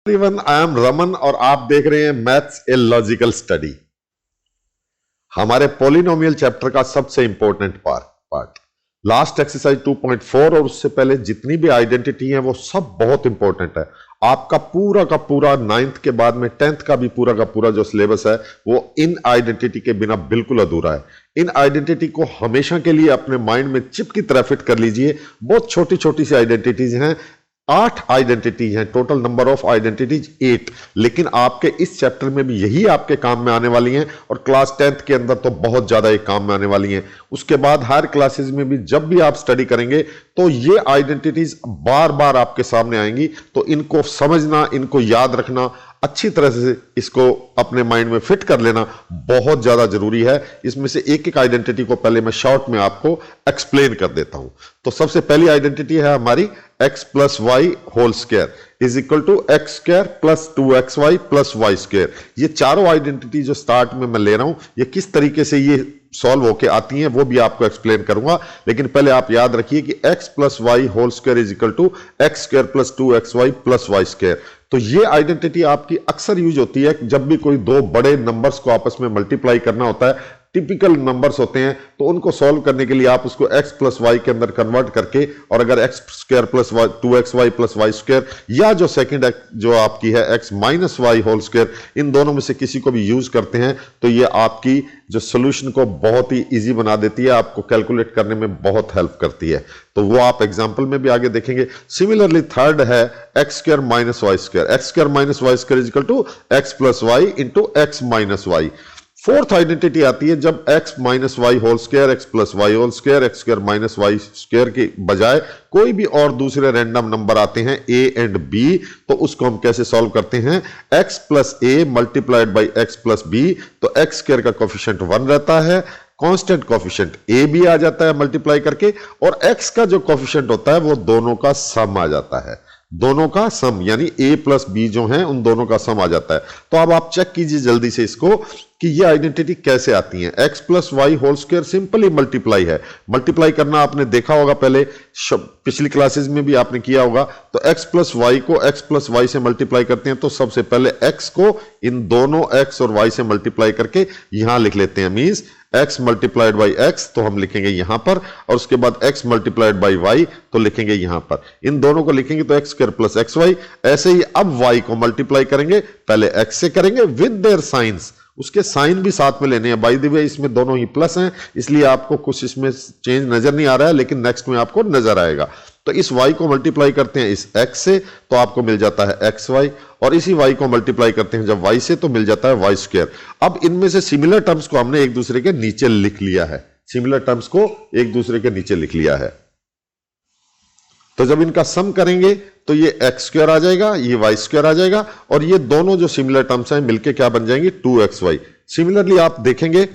Everyone, I am Raman और आप देख रहे हैं मैथ्स ए लॉजिकल स्टडी। हमारे पॉलिनोमियल चैप्टर का सबसे इंपॉर्टेंट पार्ट लास्ट एक्सरसाइज 2.4 और उससे पहले जितनी भी आइडेंटिटी है वो सब बहुत इंपॉर्टेंट है। आपका पूरा का पूरा 9th के बाद में 10th का भी पूरा का पूरा जो सिलेबस है वो इन आइडेंटिटी के बिना बिल्कुल अधूरा है। इन आइडेंटिटी को हमेशा के लिए अपने माइंड में चिप की तरह फिट कर लीजिए। बहुत छोटी छोटी सी आइडेंटिटीज हैं, 8 आइडेंटिटीज हैं, टोटल नंबर ऑफ आइडेंटिटीज 8, लेकिन आपके इस चैप्टर में भी यही आपके काम में आने वाली हैं और क्लास 10th के अंदर तो बहुत ज्यादा ये काम में आने वाली हैं। उसके बाद हायर क्लासेस में भी जब भी आप स्टडी करेंगे तो ये आइडेंटिटीज बार बार आपके सामने आएंगी, तो इनको समझना, इनको याद रखना, अच्छी तरह से इसको अपने माइंड में फिट कर लेना बहुत ज्यादा जरूरी है। इसमें से एक एक आइडेंटिटी को पहले मैं शॉर्ट में आपको एक्सप्लेन कर देता हूं। तो सबसे पहली आइडेंटिटी है हमारी x plus Y whole square is equal to x square plus 2xy plus Y square. ये चारों आइडेंटिटी जो स्टार्ट में मैं ले रहा हूं, ये किस तरीके से ये सॉल्व होके आती हैं वो भी आपको एक्सप्लेन करूंगा, लेकिन पहले आप याद रखिए कि x plus Y whole square is equal to x square plus 2xy plus Y square. तो ये आइडेंटिटी आपकी अक्सर यूज होती है जब भी कोई दो बड़े नंबर्स को आपस में मल्टीप्लाई करना होता है, टिपिकल नंबर्स होते हैं, तो उनको सॉल्व करने के लिए आप उसको x प्लस वाई के अंदर कन्वर्ट करके, और अगर X square plus 2xy plus Y square या जो सेकंड जो आपकी है x minus Y whole square, इन दोनों में से किसी को भी यूज करते हैं तो ये आपकी जो सोल्यूशन को बहुत ही इजी बना देती है, आपको कैलकुलेट करने में बहुत हेल्प करती है। तो वो आप एग्जांपल में भी आगे देखेंगे। सिमिलरली थर्ड है x square minus Y square, x square minus Y square is equal to x plus Y into x minus y. Fourth identity आती है जब x minus Y whole square, x plus Y whole square, x square minus Y square के बजाय कोई भी और दूसरे random number आते हैं a एंड b, तो उसको हम कैसे सॉल्व करते हैं, x plus a multiplied by x plus b, तो एक्स स्क्वायर का कोफिशिएंट 1 रहता है, कांस्टेंट कोफिशिएंट a भी आ जाता है मल्टीप्लाई करके, और x का जो कोफिशिएंट होता है वो दोनों का सम आ जाता है, दोनों का सम यानी a प्लस b जो है उन दोनों का सम आ जाता है। तो अब आप चेक कीजिए जल्दी से इसको कि ये आइडेंटिटी कैसे आती है। x plus Y whole square simply multiply है, मल्टीप्लाई करना आपने देखा होगा पहले, पिछली क्लासेस में भी आपने किया होगा। तो x प्लस वाई को x प्लस वाई से मल्टीप्लाई करते हैं, तो सबसे पहले x को इन दोनों x और y से मल्टीप्लाई करके यहां लिख लेते हैं, means x multiplied by x तो हम लिखेंगे यहां पर, और उसके बाद x मल्टीप्लाइड बाई y तो लिखेंगे यहां पर। इन दोनों को लिखेंगे तो x square plus x y. ऐसे ही अब y को मल्टीप्लाई करेंगे, पहले x से करेंगे विद देयर साइंस, उसके साइन भी साथ में लेने हैं। बाय द वे इसमें दोनों ही प्लस हैं, इसलिए आपको कुछ इसमें चेंज नजर नहीं आ रहा है, लेकिन नेक्स्ट में आपको नजर आएगा। तो इस y को मल्टीप्लाई करते हैं इस x से तो आपको मिल जाता है xy, और इसी y को मल्टीप्लाई करते हैं जब y से तो मिल जाता है वाई स्क्वायर। अब इनमें से सिमिलर टर्म्स को हमने एक दूसरे के नीचे लिख लिया है, सिमिलर टर्म्स को एक दूसरे के नीचे लिख लिया है। तो जब इनका सम करेंगे तो ये एक्स स्क्वायर आ जाएगा, ये वाई स्क्वायर आ जाएगा, और ये दोनों जो सिमिलर टर्म्स हैं मिलके क्या बन जाएंगे, 2xy। सिमिलरली आप देखेंगे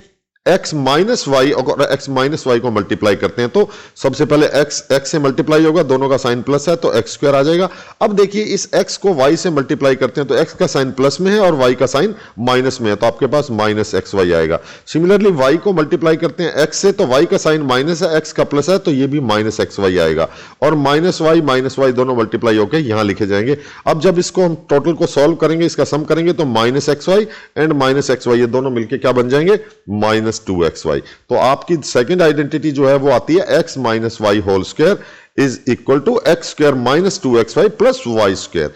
x माइनस वाई और x माइनस वाई को मल्टीप्लाई करते हैं तो सबसे पहले x से मल्टीप्लाई होगा, दोनों का साइन प्लस है तो x स्क्वायर आ जाएगा। अब देखिए इस x को y से मल्टीप्लाई करते हैं तो x का साइन प्लस में है और y का साइन माइनस में है, तो आपके पास माइनस एक्स वाई आएगा। सिमिलरली y को मल्टीप्लाई करते हैं x से तो y का साइन माइनस है, x का प्लस है तो ये भी माइनस एक्स वाई आएगा, और माइनस वाई दोनों मल्टीप्लाई होकर यहां लिखे जाएंगे। अब जब इसको हम टोटल को सॉल्व करेंगे, इसका सम करेंगे तो minus x y and minus x y ये दोनों मिलकर क्या बन जाएंगे, माइनस 2xy। तो आपकी सेकंड आइडेंटिटी जो है वो आती है x minus Y whole square is equal to x square minus 2xy plus Y square.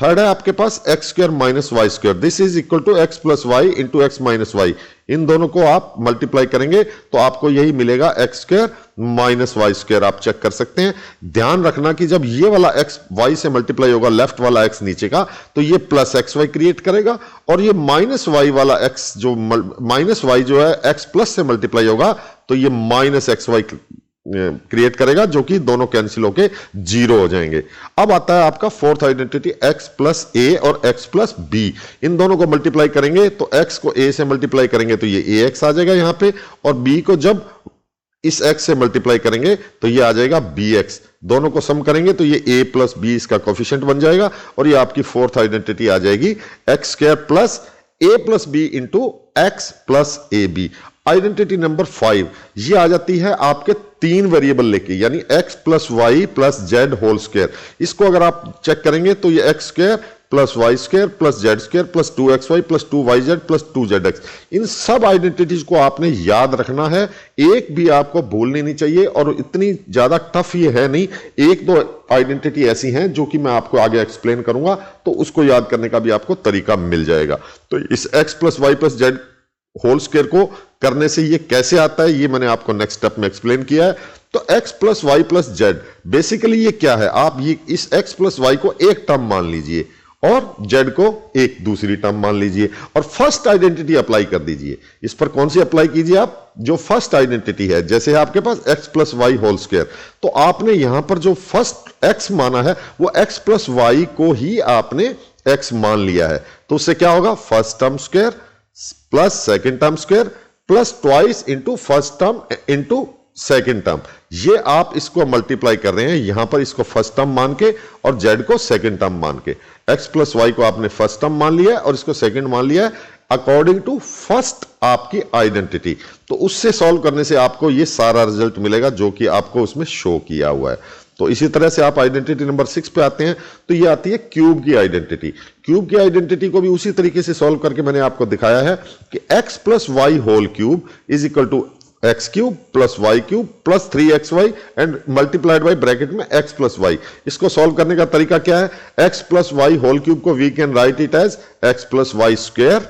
Third है आपके पास X square minus Y square, this is equal to x plus Y into x minus Y. इन दोनों को आप multiply करेंगे तो आपको यही मिलेगा X square minus Y square. आप चेक कर सकते हैं। ध्यान रखना कि जब ये वाला एक्स वाई से मल्टीप्लाई होगा, लेफ्ट वाला एक्स नीचे का, तो ये प्लस एक्स वाई क्रिएट करेगा, और ये माइनस वाई वाला एक्स जो माइनस वाई जो है एक्स प्लस से मल्टीप्लाई होगा तो ये माइनस एक्स वाई क्रिएट करेगा, जो कि दोनों कैंसिल होके 0 हो जाएंगे। अब आता है आपका fourth identity x plus a और x प्लस b। इन दोनों को मल्टीप्लाई करेंगे तो x को a से मल्टीप्लाई करेंगे तो ये ax आ जाएगा यहां पे, और b को जब इस x से मल्टीप्लाई करेंगे तो ये आ जाएगा bx। दोनों को सम करेंगे तो ये a प्लस b इसका कोफिशिएंट बन जाएगा, और ये आपकी फोर्थ आइडेंटिटी आ जाएगी x square plus a plus b into x plus a b. Identity number 5 ये आ जाती है आपके 3 वेरिएबल लेके, यानी x plus y plus z whole square. इसको अगर आप चेक करेंगे तो ये x square plus Y square plus z square plus 2xy plus 2yz plus 2zx। इन सब आइडेंटिटीज को आपने याद रखना है, एक भी आपको भूलनी नहीं चाहिए, और इतनी ज्यादा टफ ये है नहीं। एक दो आइडेंटिटी ऐसी हैं जो कि मैं आपको आगे एक्सप्लेन करूंगा, तो उसको याद करने का भी आपको तरीका मिल जाएगा। तो इस x plus y plus z whole square को करने से ये कैसे आता है, ये मैंने आपको नेक्स्ट स्टेप में एक्सप्लेन किया है। तो x plus y plus z basically ये क्या है, आप ये इस x प्लस वाई को एक टर्म मान लीजिए और z को एक दूसरी टर्म मान लीजिए, और फर्स्ट आइडेंटिटी अप्लाई कर दीजिए। इस पर कौन सी अप्लाई कीजिए आप, जो फर्स्ट आइडेंटिटी है। जैसे आपके पास x plus Y whole square, तो आपने यहां पर जो फर्स्ट x माना है वो x प्लस वाई को ही आपने x मान लिया है। तो उससे क्या होगा, first term square plus second term square plus twice into first term into second term. ये आप इसको मल्टीप्लाई कर रहे हैं यहां पर, इसको फर्स्ट टर्म मान के और z को सेकेंड टर्म मान के। x प्लस वाई को आपने फर्स्ट टर्म मान लिया है और इसको सेकेंड मान लिया है अकॉर्डिंग टू फर्स्ट आपकी आइडेंटिटी। तो उससे सॉल्व करने से आपको ये सारा रिजल्ट मिलेगा जो कि आपको उसमें शो किया हुआ है। तो इसी तरह से आप आइडेंटिटी नंबर 6 पे आते हैं, तो ये आती है क्यूब की आइडेंटिटी। क्यूब की आइडेंटिटी को भी उसी तरीके से सॉल्व करके मैंने आपको दिखाया है कि x plus Y whole cube is equal to X cube plus Y cube plus 3xy and multiplied by bracket में x प्लस वाई। इसको सॉल्व करने का तरीका क्या है, x plus Y whole cube को we can write it as x plus Y square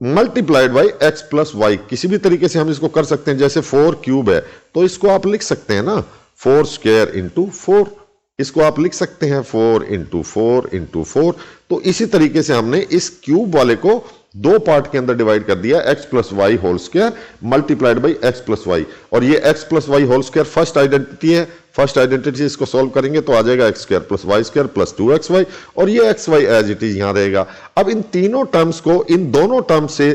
multiplied by x plus Y. किसी भी तरीके से हम इसको कर सकते हैं, जैसे 4 क्यूब है तो इसको आप लिख सकते हैं ना 4 स्क्वायर इंटू 4, इसको आप लिख सकते हैं 4 इंटू 4 इंटू 4। तो इसी तरीके से हमने इस क्यूब वाले को दो पार्ट के अंदर डिवाइड कर दिया, x plus Y whole square multiplied by x plus y. और ये x plus Y whole square first identity है, फर्स्ट आइडेंटिटी इसको सॉल्व करेंगे तो आ जाएगा x square plus Y square plus 2xy, और ये xy एज इट इज यहां रहेगा। अब इन तीनों टर्म्स को इन दोनों टर्म्स से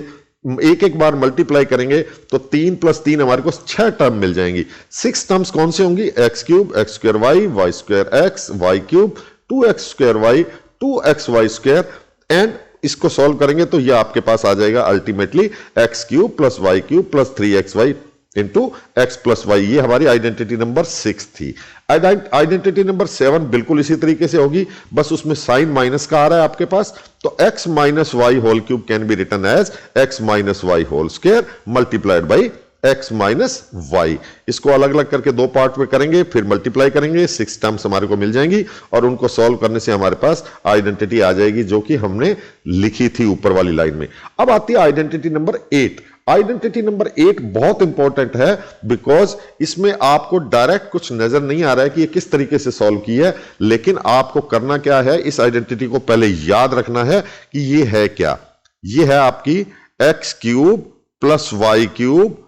एक एक बार मल्टीप्लाई करेंगे तो 3 प्लस 3 हमारे को 6 टर्म मिल जाएंगी। 6 टर्म्स कौन से होंगी, x cube x square y square x y cube 2x square y 2xy square, and इसको सॉल्व करेंगे तो ये आपके पास आ जाएगा ultimately x cube plus Y cube plus 3xy into x plus y. ये हमारी आइडेंटिटी नंबर 6 थी। आइडेंटिटी नंबर 7 बिल्कुल इसी तरीके से होगी, बस उसमें साइन माइनस का आ रहा है आपके पास। तो x minus Y whole cube can be written as x minus Y whole square multiplied by x minus y. इसको अलग अलग करके दो पार्ट में करेंगे, फिर मल्टीप्लाई करेंगे, 6 टर्म्स हमारे को मिल जाएंगी, और उनको सॉल्व करने से हमारे पास आइडेंटिटी आ जाएगी जो कि हमने लिखी थी ऊपर वाली लाइन में। अब आती है आइडेंटिटी नंबर 8। आइडेंटिटी नंबर 8 बहुत इंपॉर्टेंट है, बिकॉज इसमें आपको डायरेक्ट कुछ नजर नहीं आ रहा है कि ये किस तरीके से सॉल्व की है, लेकिन आपको करना क्या है, इस आइडेंटिटी को पहले याद रखना है कि ये है क्या। ये है आपकी x cube plus Y cube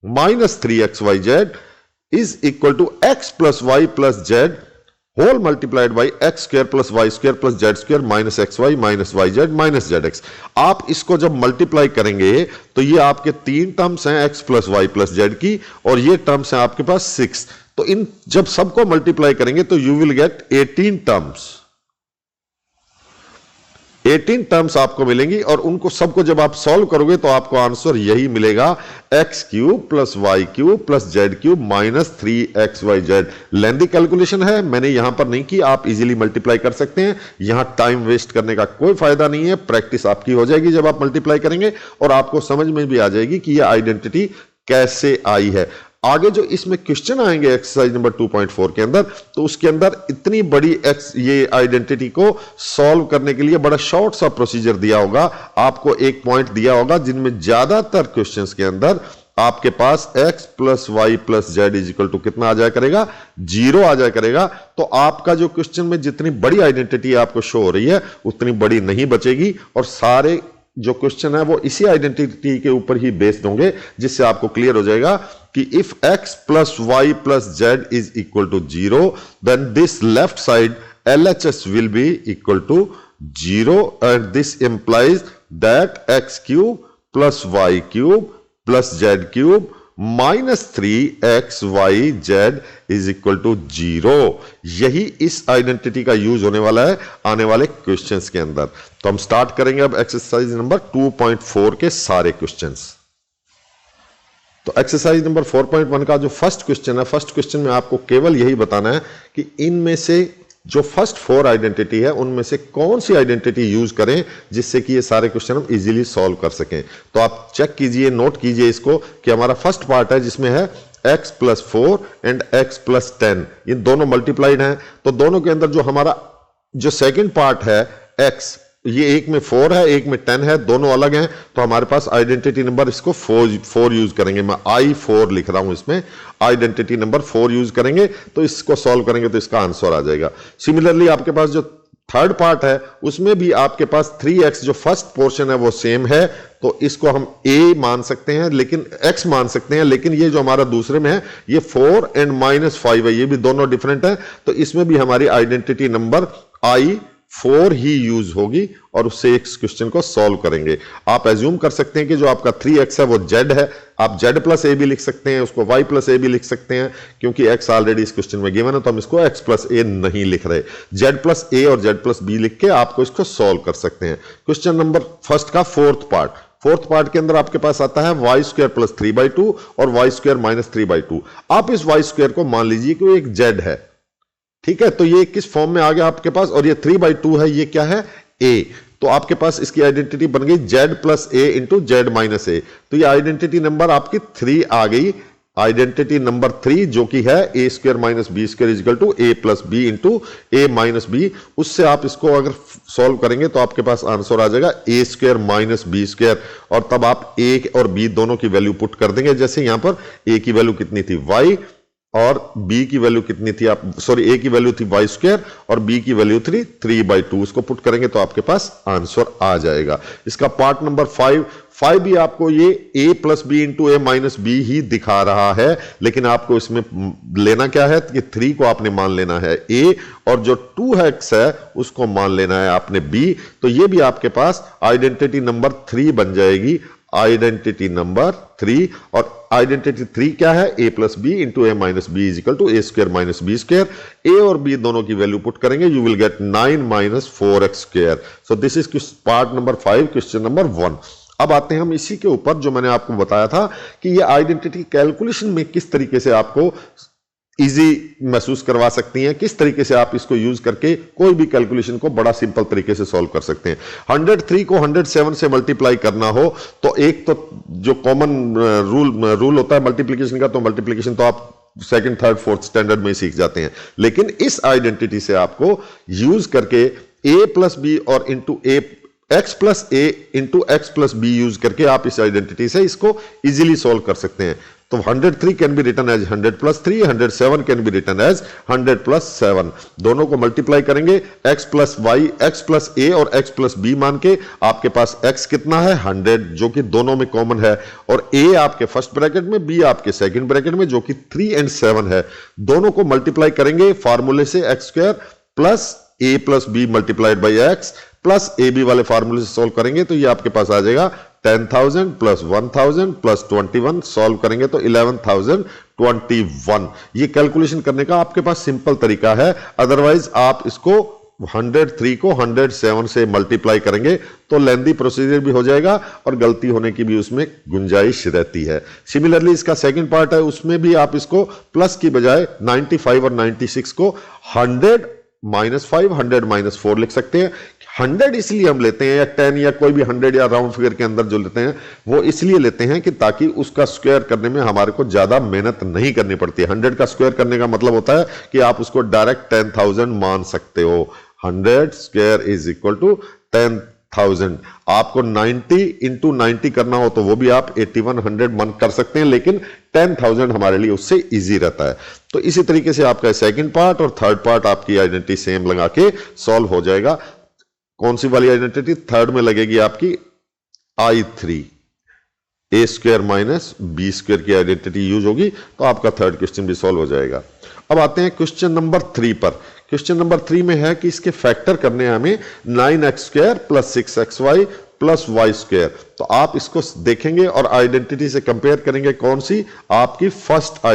minus 3xyz is equal to x plus y plus z whole multiplied by x square plus Y square plus z square minus x y minus y z minus z x. आप इसको जब multiply करेंगे तो ये आपके 3 terms हैं x plus y plus z की, और ये टर्म्स हैं आपके पास 6। तो इन जब सबको मल्टीप्लाई करेंगे तो you will gate 18 terms. 18 terms आपको मिलेंगी, और उनको सबको जब आप सॉल्व करोगे तो आपको आंसर यही मिलेगा, x cube plus Y cube plus z cube minus 3xyz। Lengthy calculation है, मैंने यहां पर नहीं की, आप इजीली मल्टीप्लाई कर सकते हैं। यहां टाइम वेस्ट करने का कोई फायदा नहीं है, प्रैक्टिस आपकी हो जाएगी जब आप मल्टीप्लाई करेंगे, और आपको समझ में भी आ जाएगी कि यह आइडेंटिटी कैसे आई है। आगे जो इसमें क्वेश्चन आएंगे एक्सरसाइज नंबर 2.4 के अंदर, तो उसके अंदर इतनी बड़ी ये आइडेंटिटी को सॉल्व करने के लिए बड़ा शॉर्ट सा प्रोसीजर दिया होगा, आपको एक पॉइंट दिया होगा, जिनमें ज्यादातर क्वेश्चंस के अंदर आपके पास x plus y plus z is equal to कितना आ जाया करेगा, 0 आ जाया करेगा। तो आपका जो क्वेश्चन में जितनी बड़ी आइडेंटिटी आपको शो हो रही है उतनी बड़ी नहीं बचेगी, और सारे जो क्वेश्चन है वो इसी आइडेंटिटी के ऊपर ही बेस्ड होंगे, जिससे आपको क्लियर हो जाएगा कि if x plus y plus z is equal to 0 then this left side LHS will be equal to 0, and this implies that x cube plus Y cube plus z cube minus 3xyz is equal to 0। यही इस identity का use होने वाला है आने वाले questions के अंदर। तो हम स्टार्ट करेंगे अब एक्सरसाइज नंबर 2.4 के सारे क्वेश्चंस। तो एक्सरसाइज नंबर 4.1 का जो फर्स्ट क्वेश्चन है, फर्स्ट क्वेश्चन में आपको केवल यही बताना है कि इनमें से जो फर्स्ट 4 आइडेंटिटी है उनमें से कौन सी आइडेंटिटी यूज करें जिससे कि ये सारे क्वेश्चन हम इजीली सॉल्व कर सकें। तो आप चेक कीजिए, नोट कीजिए इसको कि हमारा फर्स्ट पार्ट है जिसमें है x + 4 एंड x + 10, ये दोनों मल्टीप्लाइड हैं। तो दोनों के अंदर जो हमारा जो सेकंड पार्ट है x, ये एक में 4 है एक में 10 है, दोनों अलग हैं। तो हमारे पास आइडेंटिटी नंबर इसको 4 यूज करेंगे। मैं I4 लिख रहा हूं, इसमें आइडेंटिटी नंबर 4 यूज करेंगे तो इसको सॉल्व करेंगे तो इसका आंसर आ जाएगा। सिमिलरली आपके पास जो थर्ड पार्ट है उसमें भी आपके पास 3x जो फर्स्ट पोर्शन है वो सेम है, तो इसको हम a मान सकते हैं, लेकिन x मान सकते हैं, लेकिन ये जो हमारा दूसरे में है ये 4 एंड -5 है, ये भी दोनों डिफरेंट है। तो इसमें भी हमारी आइडेंटिटी नंबर I4 ही यूज होगी और उससे इस क्वेश्चन को सॉल्व करेंगे। आप एज्यूम कर सकते हैं कि जो आपका 3x है वो z है, आप z + a भी लिख सकते हैं, उसको y + a भी लिख सकते हैं, क्योंकि x ऑलरेडी इस क्वेश्चन में गिवन है तो हम इसको x + a नहीं लिख रहे। z + a और z + b लिख के आपको इसको सॉल्व कर सकते हैं। क्वेश्चन नंबर फर्स्ट का फोर्थ पार्ट के अंदर आपके पास आता है y² + 3/2 और y² - 3/2। आप इस y² को मान लीजिए कि वो एक z है, ठीक है। तो ये किस फॉर्म में आ गया आपके पास, और ये 3/2 है, ये क्या है a। तो आपके पास इसकी आइडेंटिटी बन गई z + a × z - a। तो ये आइडेंटिटी नंबर आपकी 3 आ गई। आइडेंटिटी नंबर 3 जो कि है a² - b² = a + b × a - b। उससे आप इसको अगर सॉल्व करेंगे तो आपके पास आंसर आ जाएगा a² - b², और तब आप a और b दोनों की वैल्यू पुट कर देंगे। जैसे यहां पर a की वैल्यू कितनी थी y और b की वैल्यू कितनी थी, a की वैल्यू थी y² और b की वैल्यू थी 3/2। उसको पुट करेंगे तो आपके पास आंसर आ जाएगा। इसका पार्ट नंबर 5 भी आपको ये a + b × a - b ही दिखा रहा है, लेकिन आपको इसमें लेना क्या है कि 3 को आपने मान लेना है a और जो 2x है उसको मान लेना है आपने b। तो ये भी आपके पास आइडेंटिटी नंबर 3 बन जाएगी। आइडेंटिटी नंबर 3, और आइडेंटिटी 3 क्या है, a + b × a - b = a² - b²। a और b दोनों की वैल्यू पुट करेंगे, you will gate 9 - 4x²। So this is part number 5, question number 1। अब आते हैं हम इसी के ऊपर जो मैंने आपको बताया था कि ये आइडेंटिटी कैलकुलेशन में किस तरीके से आपको इजी महसूस करवा सकती हैं, किस तरीके से आप इसको यूज करके कोई भी कैलकुलेशन को बड़ा सिंपल तरीके से सॉल्व कर सकते हैं। 103 को 107 से मल्टीप्लाई करना हो तो एक तो जो कॉमन रूल होता है मल्टीप्लिकेशन का, तो मल्टीप्लिकेशन तो आप सेकंड, थर्ड, फोर्थ स्टैंडर्ड में सीख जाते हैं, लेकिन इस आइडेंटिटी से आपको यूज करके a + b और x + a × x + b use करके आप इस आइडेंटिटी से इसको इजीली सॉल्व कर सकते हैं। तो 103 can be written as 100 + 3, 107 can be written as 100 + 7। दोनों को मल्टीप्लाई करेंगे, x + y, x + a और x + b मान के आपके पास x कितना है 100, जो कि दोनों में कॉमन है, और a आपके फर्स्ट ब्रैकेट में, b आपके सेकंड ब्रैकेट में, जो कि 3 और 7 है। दोनों को मल्टीप्लाई करेंगे फार्मूले से x² + a + b × x plus ab वाले फार्मूले से सॉल्व करेंगे तो ये आपके पास आ जाएगा 10,000 + 1,000 + 21। सॉल्व करेंगे तो 11,021। ये कैलकुलेशन करने का आपके पास सिंपल तरीका है। अदरवाइज आप इसको 103 को 107 से मल्टीप्लाई करेंगे तो लेंदी प्रोसीजर भी हो जाएगा और गलती होने की भी उसमें गुंजाइश रहती है। सिमिलरली इसका सेकंड पार्ट है, उसमें भी आप इसको प्लस की बजाय 95 और 96 को 100 - 5, 100 - 4 लिख सकते हैं। 100 इसलिए हम लेते हैं, या 10 या कोई भी 100 या राउंड फिगर के अंदर जो लेते हैं वो इसलिए लेते हैं कि ताकि उसका स्क्वायर करने में हमारे को ज्यादा मेहनत नहीं करनी पड़ती है। 100 का स्क्वायर करने का मतलब होता है कि आप उसको डायरेक्ट 10,000 मान सकते हो। 100² = 10,000। आपको 90 × 90 करना हो तो वो भी आप 8100 मन कर सकते हैं, लेकिन 10,000 हमारे लिए उससे इजी रहता है। तो इसी तरीके से आपका सेकंड पार्ट और थर्ड पार्ट आपकी आइडेंटिटी सेम लगा के सॉल्व हो जाएगा। कौन सी वाली आइडेंटिटी? थर्ड में लगेगी आपकी I3, a² - b² की आइडेंटिटी यूज होगी, तो आपका थर्ड क्वेश्चन भी सॉल्व हो जाएगा। अब आते हैं क्वेश्चन नंबर 3 पर। क्वेश्चन नंबर 3 में है कि इसके फैक्टर करने हैं हमें 9x² + 6xy + y²। तो आप इसको देखेंगे और आइडेंटिटी से कंपेयर करेंगे। कौन सी? आपकी फर्स्ट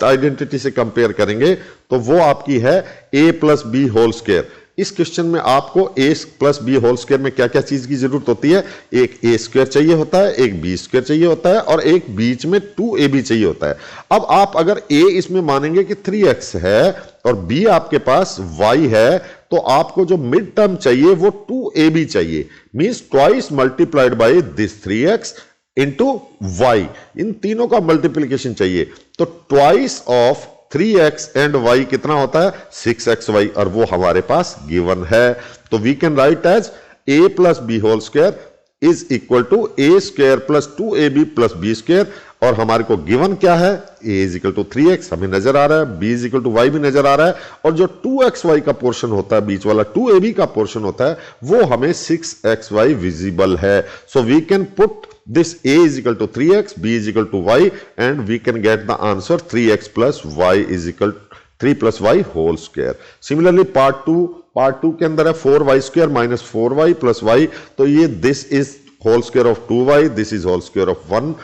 आइडेंटिटी से कंपेयर करेंगे तो वो आपकी है a + b² इस क्वेश्चन में आपको a plus b whole square में क्या क्या चीज की जरूरत होती है, एक a स्क्वायर चाहिए होता है, एक b स्क्वायर चाहिए होता है और एक बीच में 2ab चाहिए होता है। अब आप अगर a इसमें मानेंगे कि 3x है और b आपके पास y है, तो आपको जो मिड टर्म चाहिए वो 2ab चाहिए, means twice multiplied by this 3x into y, इन तीनों का मल्टीप्लीकेशन चाहिए। तो twice of 3x and y कितना होता है, 6xy, और वो हमारे पास गिवन है। तो we can write as a plus b whole square is equal to a square plus 2ab plus b square, और हमारे को गिवन क्या है, a is equal to 3x हमें नजर आ रहा है, b is equal to y भी नजर आ रहा है, और जो 2xy का पोर्शन होता है, बीच वाला 2ab का पोर्शन होता है, वो हमें 6xy विजिबल है। So we can put this a is equal to 3x, b is equal to y, and we can get the answer 3x plus y is equal 3 plus y whole square. Similarly part 2 के अंदर है 4y square minus 4y plus y, तो ये this is whole square of 2y, this is whole square of 1,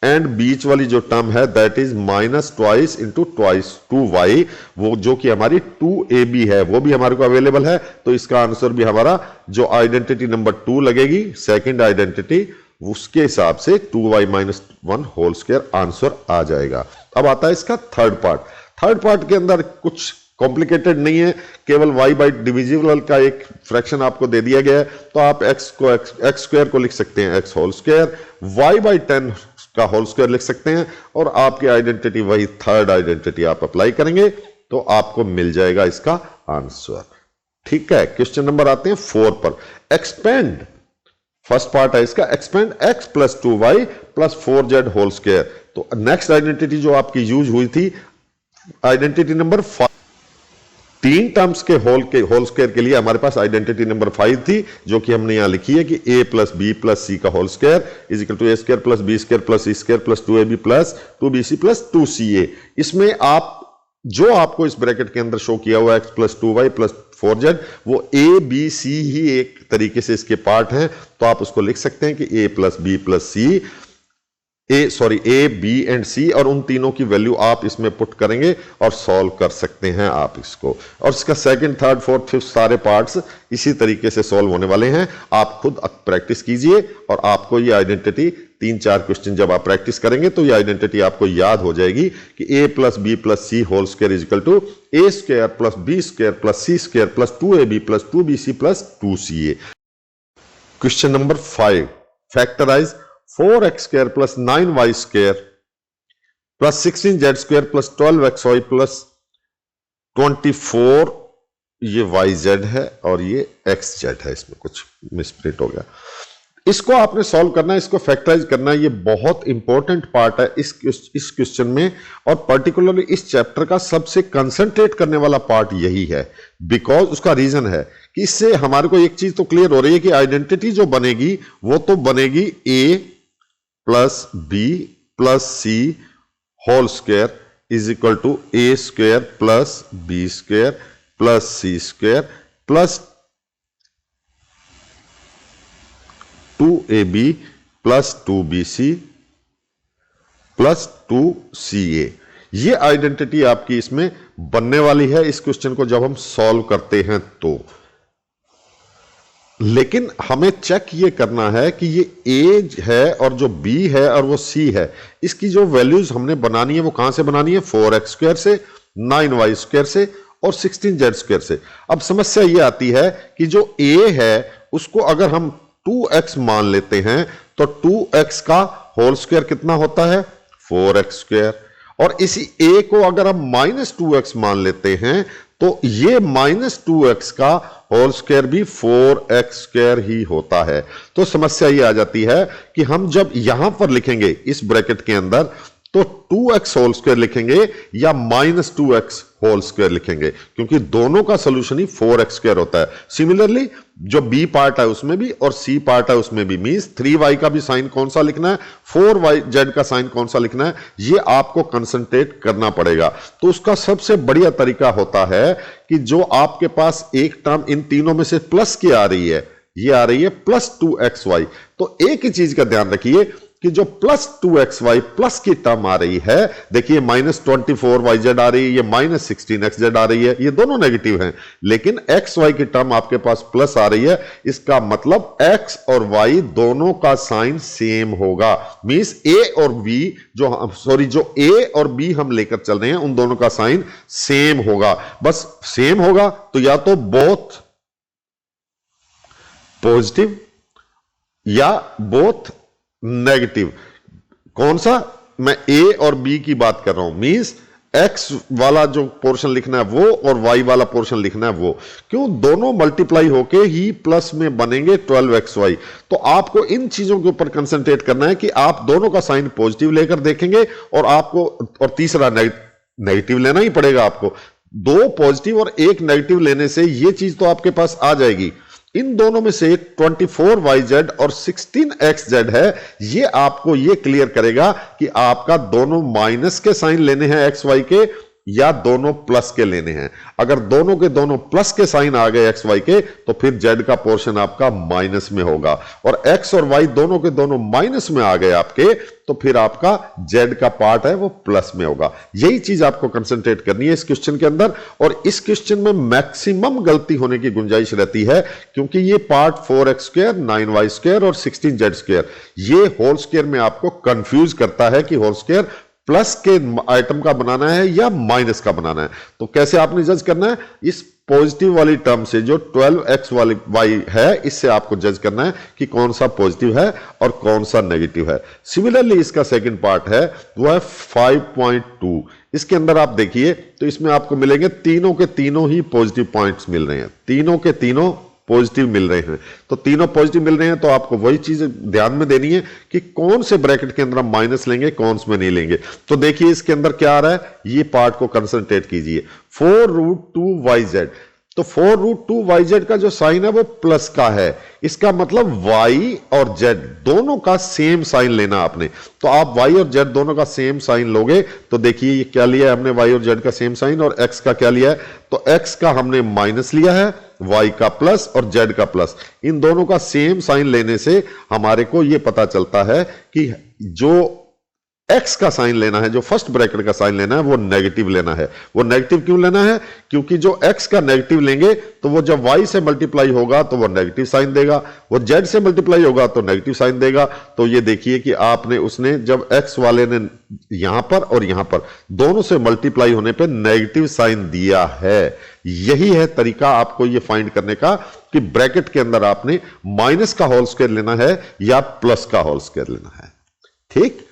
and बीच वाली जो term है that is minus twice into twice 2y, वो जो कि हमारी 2ab है वो भी हमारे को अवेलेबल है। तो इसका आंसर भी हमारा जो आइडेंटिटी नंबर 2 लगेगी, सेकंड आइडेंटिटी, उसके हिसाब से 2y minus 1 whole square answer आ जाएगा। अब आता है इसका थर्ड पार्ट। थर्ड पार्ट के अंदर कुछ कॉम्प्लिकेटेड नहीं है, केवल y बाई डिविजिबल का एक फ्रैक्शन आपको दे दिया गया है, तो आप x स्क्वायर को लिख सकते हैं x whole square, y by 10 का होल स्क्वायर लिख सकते हैं, और आपकी आइडेंटिटी वही थर्ड आइडेंटिटी आप अप्लाई करेंगे तो आपको मिल जाएगा इसका आंसर। ठीक है, क्वेश्चन नंबर आते हैं 4 पर। एक्सपेंड, फर्स्ट पार्ट है इसका, expand x plus 2y plus 4z whole square. तो नेक्स्ट आइडेंटिटी जो आपकी यूज हुई थी, आइडेंटिटी नंबर 5, तीन टर्म्स के होल स्क्वायर के लिए हमारे पास आइडेंटिटी नंबर 5 थी, जो कि हमने यहां लिखी है कि a plus B plus c का whole square is equal to a square plus b square plus c square plus 2ab plus 2bc plus 2ca। इसमें आप जो आपको इस ब्रैकेट के अंदर शो किया हुआ x plus 2y plus 4z, वो a b c ही एक तरीके से इसके पार्ट हैं, तो आप उसको लिख सकते हैं कि a plus B plus C, A B and C, और उन तीनों की वैल्यू आप इसमें पुट करेंगे और सॉल्व कर सकते हैं आप इसको। और इसका सेकंड, थर्ड, फोर्थ, फिफ्थ सारे पार्ट्स इसी तरीके से सॉल्व होने वाले हैं। आप खुद प्रैक्टिस कीजिए और आपको ये आइडेंटिटी 3-4 क्वेश्चन जब आप प्रैक्टिस करेंगे तो ये आइडेंटिटी आपको याद हो जाएगी कि a plus B plus c whole square is equal to a square plus b square plus c square plus 2ab plus 2bc plus 2ca। Question number 5, factorise 4x square plus 9y square plus 16z square plus 12xy plus 24, ये yz है और ये xz है, इसमें कुछ misprint हो गया। इसको आपने सॉल्व करना है, इसको फैक्टराइज करना है, ये बहुत इंपॉर्टेंट पार्ट है इस क्वेश्चन में, और पर्टिकुलरली इस चैप्टर का सबसे कंसंट्रेट करने वाला पार्ट यही है। बिकॉज उसका रीजन है कि इससे हमारे को एक चीज तो क्लियर हो रही है कि आइडेंटिटी जो बनेगी वो तो बनेगी a plus B plus c whole square is equal to a square plus b square plus c square plus 2ab plus 2bc plus 2ca। ये आइडेंटिटी आपकी इसमें बनने वाली है इस क्वेश्चन को जब हम सॉल्व करते हैं तो। लेकिन हमें चेक ये करना है कि ये a है और जो b है और वो c है, इसकी जो वैल्यूज हमने बनानी है वो कहां से बनानी है, 4x स्क्वायर से, 9y स्क्वायर से और 16z स्क्वायर से। अब समस्या ये आती है कि जो a है उसको अगर हम 2x मान लेते हैं तो 2x का होल स्क्वायर कितना होता है, 4x स्क्वायर, और इसी a को अगर हम माइनस 2x मान लेते हैं तो ये माइनस 2x का होल स्क्वायर भी 4x स्क्वायर ही होता है। तो समस्या ये आ जाती है कि हम जब यहां पर लिखेंगे इस ब्रैकेट के अंदर तो 2x होल स्क्वायर लिखेंगे या माइनस 2x होल स्क्वायर लिखेंगे, क्योंकि दोनों का सोल्यूशन ही 4x स्क्वायर होता है। सिमिलरली जो b पार्ट है उसमें भी और c पार्ट है उसमें भी, मींस 3y का भी साइन कौन सा लिखना है, 4yz का साइन कौन सा लिखना है, ये आपको कंसंट्रेट करना पड़ेगा। तो उसका सबसे बढ़िया तरीका होता है कि जो आपके पास एक टर्म इन तीनों में से प्लस की आ रही है, ये आ रही है प्लस 2xy। तो एक ही चीज का ध्यान रखिए कि जो प्लस 2xy प्लस की टर्म आ रही है, देखिए -24yz आ रही है, ये -16xz आ रही है, ये दोनों नेगेटिव हैं, लेकिन xy की टर्म आपके पास प्लस आ रही है। इसका मतलब x और y दोनों का साइन सेम होगा। मींस a और b जो a और b हम लेकर चल रहे हैं उन दोनों का साइन सेम होगा। बस सेम होगा तो या तो बोथ पॉजिटिव या बोथ नेगेटिव। कौन सा? मैं ए और बी की बात कर रहा हूं। मींस एक्स वाला जो पोर्शन लिखना है वो और वाई वाला पोर्शन लिखना है वो। क्यों? दोनों मल्टीप्लाई होके ही प्लस में बनेंगे 12xy। तो आपको इन चीजों के ऊपर कंसंट्रेट करना है कि आप दोनों का साइन पॉजिटिव लेकर देखेंगे और आपको और तीसरा नेगेटिव लेना ही पड़ेगा आपको। दो पॉजिटिव और एक नेगेटिव लेने से ये चीज तो आपके पास आ जाएगी। इन दोनों में से 24yz और 16xz है, ये आपको ये क्लियर करेगा कि आपका दोनों माइनस के साइन लेने हैं xy के या दोनों प्लस के लेने हैं। अगर दोनों के दोनों प्लस के साइन आ गए xy के तो फिर z का पोर्शन आपका माइनस में होगा, और x और y दोनों के दोनों माइनस में आ गए आपके तो फिर आपका z का पार्ट है वो प्लस में होगा। यही चीज आपको कंसंट्रेट करनी है इस क्वेश्चन के अंदर। और इस क्वेश्चन में मैक्सिमम गलती होने की गुंजाइश रहती है क्योंकि ये पार्ट 4x², 9y² और 16z², ये होल स्क्वायर में आपको कंफ्यूज करता है कि होल स्क्वायर प्लस के आइटम का बनाना है या माइनस का बनाना है। तो कैसे आपने जज करना है? इस पॉजिटिव वाली टर्म से जो 12x वाली y है, इससे आपको जज करना है कि कौन सा पॉजिटिव है और कौन सा नेगेटिव है। सिमिलरली इसका सेकंड पार्ट है वो है 5.2। इसके अंदर आप देखिए तो इसमें आपको मिलेंगे तीनों के तीनों ही पॉजिटिव पॉइंट्स मिल रहे हैं, तीनों के तीनों पॉजिटिव मिल रहे हैं। तो तीनों पॉजिटिव मिल रहे हैं तो आपको वही चीज ध्यान में देनी है कि कौन से ब्रैकेट के अंदर हम माइनस लेंगे, कौन से में नहीं लेंगे। तो देखिए इसके अंदर क्या आ रहा है, ये पार्ट को कंसंट्रेट कीजिए। 4√2yz, तो 4√2yz का जो साइन है वो प्लस का है। इसका मतलब y और z दोनों का सेम साइन लेना आपने। तो आप y और z दोनों का सेम साइन लोगे तो देखिए ये क्या लिया है हमने, y और z का सेम साइन, और x का क्या लिया है, तो x का हमने माइनस लिया है, y का प्लस और z का प्लस। इन दोनों का सेम साइन लेने से हमारे को यह पता चलता है कि जो x का साइन लेना है, जो फर्स्ट ब्रैकेट का साइन लेना है वो नेगेटिव लेना है। वो नेगेटिव क्यों लेना है? क्योंकि जो x का नेगेटिव लेंगे तो वो जब y से मल्टीप्लाई होगा तो वो नेगेटिव साइन देगा, वो z से मल्टीप्लाई होगा तो नेगेटिव साइन देगा। तो ये देखिए कि आपने उसने जब x वाले ने यहां पर और यहां पर दोनों से मल्टीप्लाई होने पे नेगेटिव साइन दिया है। यही है तरीका आपको ये फाइंड करने का कि ब्रैकेट के अंदर आपने माइनस का होल स्क्वायर लेना है या प्लस का होल स्क्वायर लेना है। ठीक,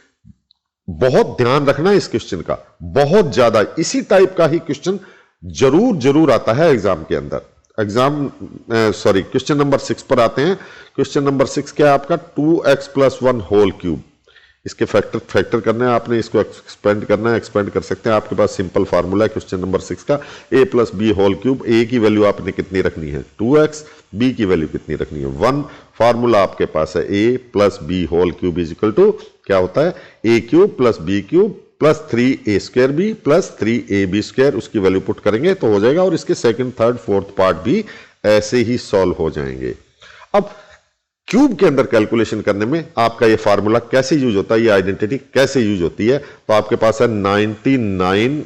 बहुत ध्यान रखना इस क्वेश्चन का, बहुत ज्यादा इसी टाइप का ही क्वेश्चन जरूर आता है एग्जाम के अंदर। क्वेश्चन नंबर 6 पर आते हैं। क्वेश्चन नंबर 6 क्या है आपका? 2x+1 whole cube. इसके फैक्टर करना है आपने, इसको एक्सपेंड करना है, एक्सपेंड कर सकते हैं। आपके पास सिंपल फार्मूला है क्वेश्चन नंबर 6 का, a+b होल क्यूब। a की वैल्यू आपने कितनी रखनी है? 2x, b की वैल्यू कितनी रखनी है? 1। फार्मूला आपके पास है a+b whole cube is equal to क्या होता है? a³ + b³ + 3a² + 3ab²। उसकी वैल्यू पुट करेंगे तो हो जाएगा, और इसके सेकंड, थर्ड, फोर्थ पार्ट भी ऐसे ही सॉल्व हो जाएंगे। अब क्यूब के अंदर कैलकुलेशन करने में आपका ये फार्मूला कैसे यूज होता है, ये आइडेंटिटी कैसे यूज होती है? तो आपके पास है 99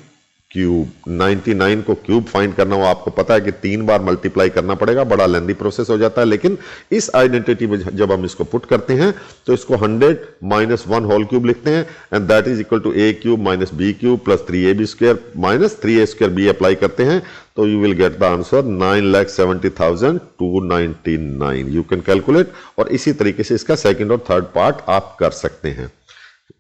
क्यूब। 99 को क्यूब फाइंड करना हो, आपको पता है कि 3 बार मल्टीप्लाई करना पड़ेगा, बड़ा लेंदी प्रोसेस हो जाता है। लेकिन इस आइडेंटिटी में जब हम इसको पुट करते हैं तो इसको 100 - 1 होल क्यूब लिखते हैं, and that is equal to a³ - b³ + 3ab² - 3a²b apply करते हैं तो you will get the answer 9,70,299। You can calculate, और इसी तरीके से इसका सेकंड और थर्ड पार्ट आप कर सकते हैं।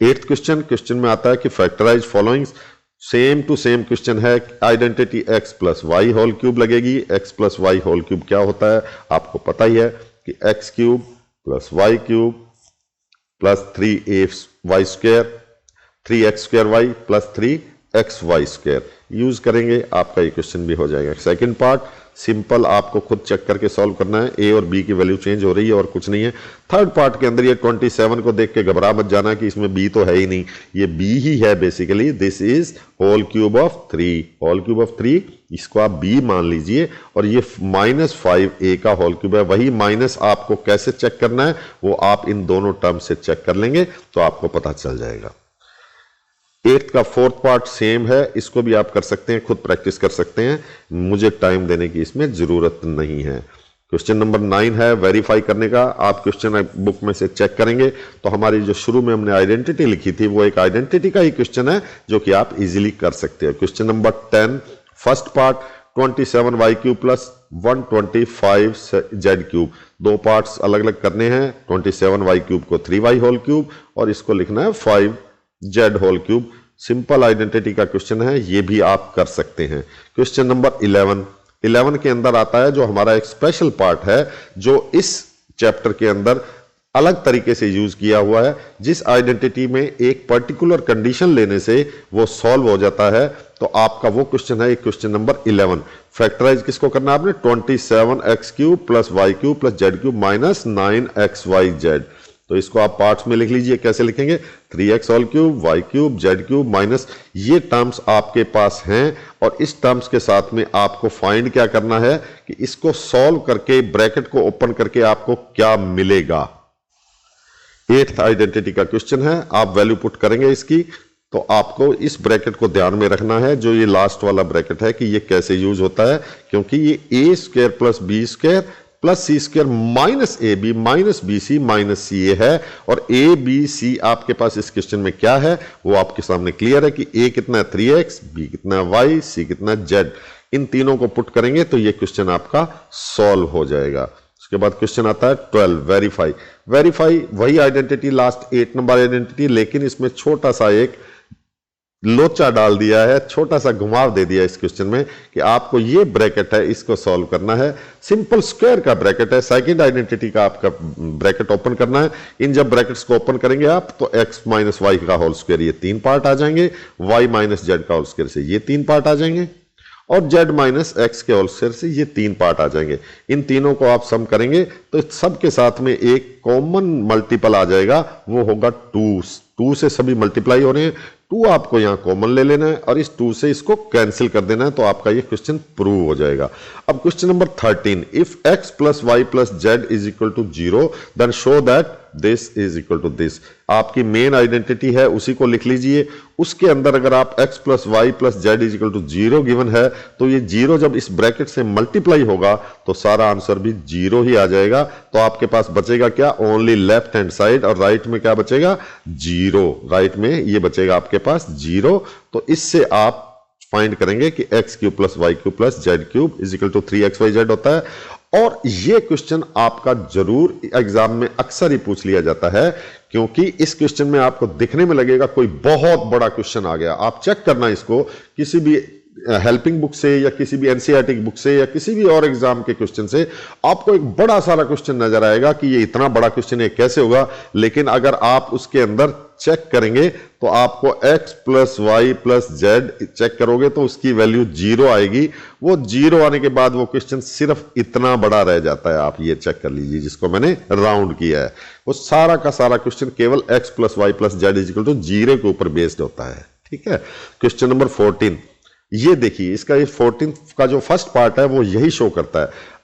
8th क्वेश्चन में आता है कि factorize followings. Same to same question है, identity x + y whole cube लगेगी। x + y होल क्यूब क्या होता है आपको पता ही है कि x³ + y³ + 3ay² 3x²y + 3xy² use करेंगे, आपका ये क्वेश्चन भी हो जाएगा। सेकंड पार्ट सिंपल आपको खुद चेक करके सॉल्व करना है। ए और बी की वैल्यू चेंज हो रही है और कुछ नहीं है। थर्ड पार्ट के अंदर ये 27 को देख के घबरा मत जाना कि इसमें बी तो है ही नहीं, ये बी ही है basically. This is whole cube of 3, whole cube of 3, इसको आप बी मान लीजिए। और ये -5a का होल क्यूब है। वही माइनस आपको कैसे चेक करना है वो आप इन दोनों टर्म से चेक कर लेंगे तो आपको पता चल जाएगा। 8th का फोर्थ पार्ट सेम है, इसको भी आप कर सकते हैं, खुद प्रैक्टिस कर सकते हैं, मुझे टाइम देने की इसमें जरूरत नहीं है। क्वेश्चन नंबर 9 है वेरीफाई करने का। आप क्वेश्चन बुक में से चेक करेंगे तो हमारी जो शुरू में हमने आइडेंटिटी लिखी थी वो एक आइडेंटिटी का ही क्वेश्चन है जो कि आप इजीली कर सकते हैं। Question number 10 first part 27y³ plus 125z³, दो पार्ट्स अलग अलग करने हैं। 27y³ को 3y होल क्यूब और इसको लिखना है 5z whole cube. Simple identity का क्वेश्चन है, ये भी आप कर सकते हैं। क्वेश्चन नंबर 11 के अंदर आता है जो हमारा एक स्पेशल पार्ट है जो इस चैप्टर के अंदर अलग तरीके से यूज किया हुआ है। जिस आइडेंटिटी में एक पर्टिकुलर कंडीशन लेने से वो सॉल्व हो जाता है तो आपका वो क्वेश्चन है क्वेश्चन नंबर 11। फैक्टराइज किसको करना है आपने? 27x³ plus y³ plus z³ minus 9xyz। तो इसको आप पार्ट्स में लिख लीजिए। कैसे लिखेंगे? 3x whole cube, y³ z³ minus ये टर्म्स आपके पास हैं और इस टर्म्स के साथ में आपको फाइंड क्या करना है कि इसको सॉल्व करके ब्रैकेट को ओपन करके आपको क्या मिलेगा। 8th आइडेंटिटी का क्वेश्चन है, आप वैल्यू पुट करेंगे इसकी तो आपको इस ब्रैकेट को ध्यान में रखना है जो ये लास्ट वाला ब्रैकेट है कि ये कैसे यूज होता है, क्योंकि ये a² plus b² plus c² minus ab minus bc minus ca है और a b c आपके पास इस क्वेश्चन में क्या है वो आपके सामने क्लियर है कि a कितना है 3x, b कितना है y, c कितना है z। इन तीनों को पुट करेंगे तो ये क्वेश्चन आपका सॉल्व हो जाएगा। उसके बाद क्वेश्चन आता है 12 वेरीफाई। वेरीफाई वही आइडेंटिटी लास्ट 8 नंबर आइडेंटिटी, लेकिन इसमें छोटा सा एक लोचा डाल दिया है, छोटा सा घुमाव दे दिया इस क्वेश्चन में कि आपको ये ब्रैकेट है इसको सॉल्व करना है। सिंपल स्क्वायर का ब्रैकेट है, सेकंड आइडेंटिटी का आपका ब्रैकेट ओपन करना है। इन जब ब्रैकेट्स को ओपन करेंगे आप तो x माइनस वाई का होल स्क्वायर ये 3 पार्ट आ जाएंगे, y माइनस जेड का होल स्क्वायर से ये 3 पार्ट आ जाएंगे और z माइनस एक्स के होल स्क्वायर से ये 3 पार्ट आ जाएंगे। इन तीनों को आप सम करेंगे तो सबके साथ में एक कॉमन मल्टीपल आ जाएगा, वो होगा 2 से सभी मल्टीप्लाई हो रहे हैं। 2 आपको यहां कॉमन ले लेना है और इस 2 से इसको कैंसिल कर देना है तो आपका ये क्वेश्चन प्रूव हो जाएगा। अब question number 13, if x plus y plus z is equal to 0 then show that this is equal to this. आपकी मेन आइडेंटिटी है उसी को लिख लीजिए। उसके अंदर अगर आप x plus y plus z is equal to 0 given है तो ये 0 जब इस ब्रैकेट से मल्टीप्लाई होगा तो सारा आंसर भी 0 ही आ जाएगा। तो आपके पास बचेगा क्या? ओनली लेफ्ट हैंड साइड और राइट में क्या बचेगा? 0। राइट में ये बचेगा आपके पास 0। तो इससे आप फाइंड करेंगे कि x³ plus y³ plus z³ is equal to 3xyz होता है। और ये क्वेश्चन आपका जरूर एग्जाम में अक्सर ही पूछ लिया जाता है, क्योंकि इस क्वेश्चन में आपको दिखने में लगेगा कोई बहुत बड़ा क्वेश्चन आ गया। आप चेक करना इसको किसी भी हेल्पिंग बुक से या किसी भी एनसीईआरटी बुक से या किसी भी और एग्जाम के क्वेश्चन से आपको एक बड़ा सारा क्वेश्चन नजर आएगा कि ये इतना बड़ा क्वेश्चन है कैसे होगा। लेकिन अगर आप उसके अंदर चेक करेंगे तो आपको x plus y plus z check करोगे तो उसकी वैल्यू 0 आएगी। वो 0 आने के बाद वो क्वेश्चन सिर्फ इतना बड़ा रह जाता है। आप ये चेक कर लीजिए जिसको मैंने राउंड किया है, वो सारा का सारा क्वेश्चन केवल x plus y plus z is equal to 0 के ऊपर बेस्ड होता है। ठीक है। क्वेश्चन नंबर 14, ये देखिए इसका ये 14 का जो फर्स्ट पार्ट है वो यही शो करता है।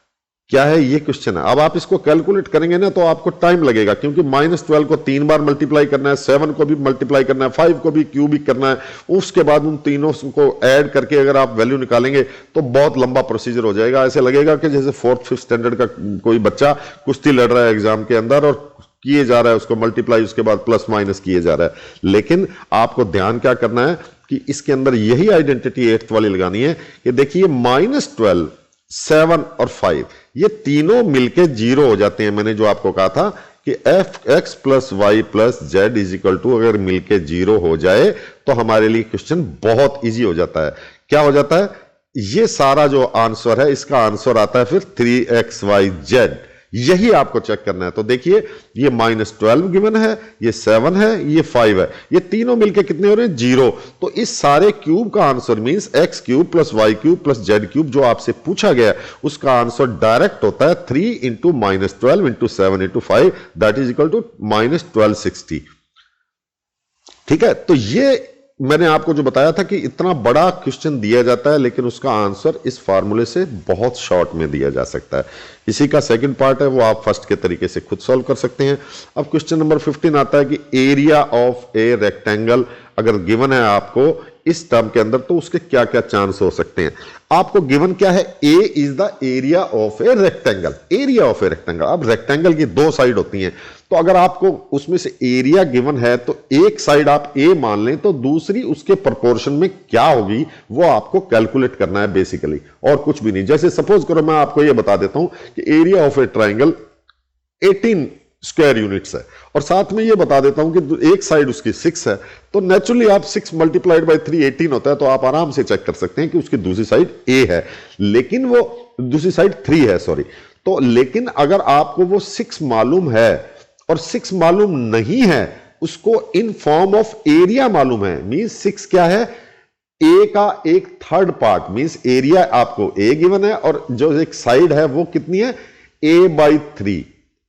क्या है ये क्वेश्चन है। अब आप इसको कैलकुलेट करेंगे ना तो आपको टाइम लगेगा, क्योंकि -12 को 3 बार मल्टीप्लाई करना है, 7 को भी मल्टीप्लाई करना है, 5 को भी क्यूबिक करना है, उसके बाद उन तीनों को ऐड करके अगर आप वैल्यू निकालेंगे तो बहुत लंबा प्रोसीजर हो जाएगा। ऐसे लगेगा कि जैसे 4th 5th स्टैंडर्ड का कोई बच्चा कुश्ती लड़ रहा है एग्जाम के अंदर और किए जा रहा है उसको मल्टीप्लाई, उसके बाद प्लस माइनस किए जा रहा है। लेकिन आपको ध्यान क्या करना है कि इसके अंदर यही आइडेंटिटी 8th वाली लगानी है कि देखिए -12, 7 और 5 ये तीनों मिलके 0 हो जाते हैं। मैंने जो आपको कहा था कि x plus y plus z is equal to अगर मिलके 0 हो जाए तो हमारे लिए क्वेश्चन बहुत इजी हो जाता है। क्या हो जाता है? ये सारा जो आंसर है इसका आंसर आता है फिर 3xyz। यही आपको चेक करना है। तो देखिए ये -12 गिवन है, ये 7 है, ये 5 है, ये तीनों मिलके कितने हो रहे हैं 0। तो इस सारे क्यूब का answer means x³ + y³ + z³ जो आपसे पूछा गया उसका आंसर डायरेक्ट होता है 3 × -12 × 7 × 5 दैट इज इक्वल टू -1260। ठीक है, तो ये मैंने आपको जो बताया था कि इतना बड़ा क्वेश्चन दिया जाता है लेकिन उसका आंसर इस फार्मूले से बहुत शॉर्ट में दिया जा सकता है। इसी का सेकंड पार्ट है, वो आप फर्स्ट के तरीके से खुद सॉल्व कर सकते हैं। अब क्वेश्चन नंबर 15 आता है कि एरिया ऑफ ए रेक्टेंगल अगर गिवन है आपको इस टर्म के अंदर तो उसके क्या क्या चांस हो सकते हैं। आपको गिवन क्या है, A is the area of a rectangle. Area of a rectangle, अब रेक्टेंगल की दो साइड होती हैं, तो अगर आपको उसमें से एरिया गिवन है तो एक साइड आप ए मान लें तो दूसरी उसके प्रोपोर्शन में क्या होगी वो आपको कैलकुलेट करना है बेसिकली, और कुछ भी नहीं। जैसे सपोज करो मैं आपको ये बता देता हूं कि area of A triangle 18 square units है और साथ में ये बता देता हूं कि एक साइड उसकी 6 है, तो नेचुरली आप 6 × 3 18 होता है, तो आप आराम से चेक कर सकते हैं कि उसकी दूसरी साइड ए है लेकिन वो दूसरी साइड 3 है, सॉरी। तो लेकिन अगर आपको वो 6 मालूम है और 6 मालूम नहीं है, उसको इन फॉर्म ऑफ एरिया मालूम है, मींस 6 क्या है, ए का एक थर्ड पार्ट, मींस एरिया आपको ए गिवन है और जो एक साइड है वो कितनी है a/3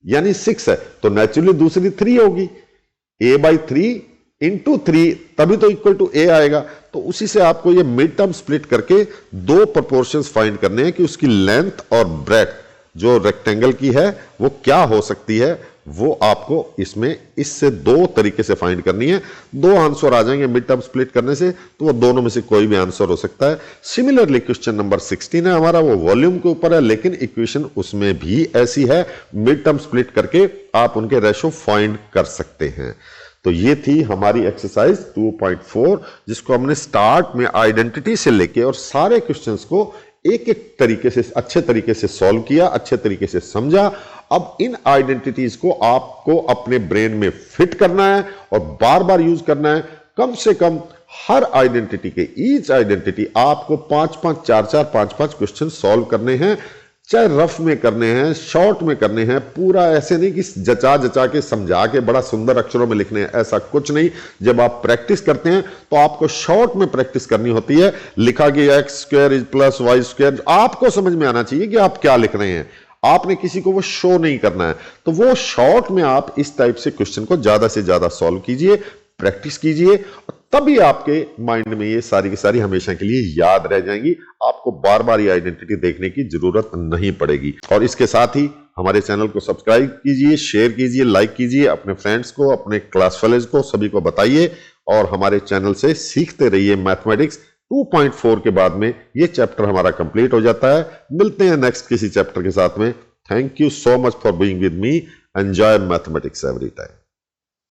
यानी 6 है, तो नेचुरली दूसरी 3 होगी, a/3 × 3 तभी तो इक्वल टू a आएगा। तो उसी से आपको ये मिड टर्म स्प्लिट करके दो प्रोपोर्शंस फाइंड करने हैं कि उसकी लेंथ और ब्रेड्थ जो रेक्टेंगल की है वो क्या हो सकती है, वो आपको इसमें इससे दो तरीके से फाइंड करनी है। दो आंसर आ जाएंगे मिड टर्म स्प्लिट करने से, तो वो दोनों में से कोई भी आंसर हो सकता है। सिमिलरली क्वेश्चन नंबर 16 है हमारा, वो वॉल्यूम के ऊपर है लेकिन इक्वेशन उसमें भी ऐसी है, मिड टर्म स्प्लिट करके आप उनके रेशो फाइंड कर सकते हैं। तो ये थी हमारी एक्सरसाइज 2.4 जिसको हमने स्टार्ट में आइडेंटिटी से लेके और सारे क्वेश्चंस को एक एक तरीके से अच्छे तरीके से सॉल्व किया, अच्छे तरीके से समझा। अब इन आइडेंटिटीज को आपको अपने ब्रेन में फिट करना है और बार बार यूज करना है। कम से कम हर आइडेंटिटी के ईच आइडेंटिटी आपको 5-5, 4-4, 5-5 क्वेश्चन सॉल्व करने हैं, चाहे रफ में करने हैं, शॉर्ट में करने हैं। पूरा ऐसे नहीं कि जचा जचा के समझा के बड़ा सुंदर अक्षरों में लिखने हैं, ऐसा कुछ नहीं। जब आप प्रैक्टिस करते हैं तो आपको शॉर्ट में प्रैक्टिस करनी होती है। लिखा कि x² + y², आपको समझ में आना चाहिए कि आप क्या लिख रहे हैं, आपने किसी को वो शो नहीं करना है। तो वो शॉर्ट में आप इस टाइप से क्वेश्चन को ज्यादा से ज्यादा सॉल्व कीजिए, प्रैक्टिस कीजिए, तभी आपके माइंड में ये सारी की सारी हमेशा के लिए याद रह जाएंगी। आपको बार बार ये आइडेंटिटी देखने की जरूरत नहीं पड़ेगी। और इसके साथ ही हमारे चैनल को सब्सक्राइब कीजिए, शेयर कीजिए, लाइक कीजिए, अपने फ्रेंड्स को, अपने क्लास फेलोज को, सभी को बताइए और हमारे चैनल से सीखते रहिए मैथमेटिक्स। 2.4 के बाद में ये चैप्टर हमारा कंप्लीट हो जाता है। मिलते हैं नेक्स्ट किसी चैप्टर के साथ में। Thank you so much for being with me. Enjoy mathematics every time.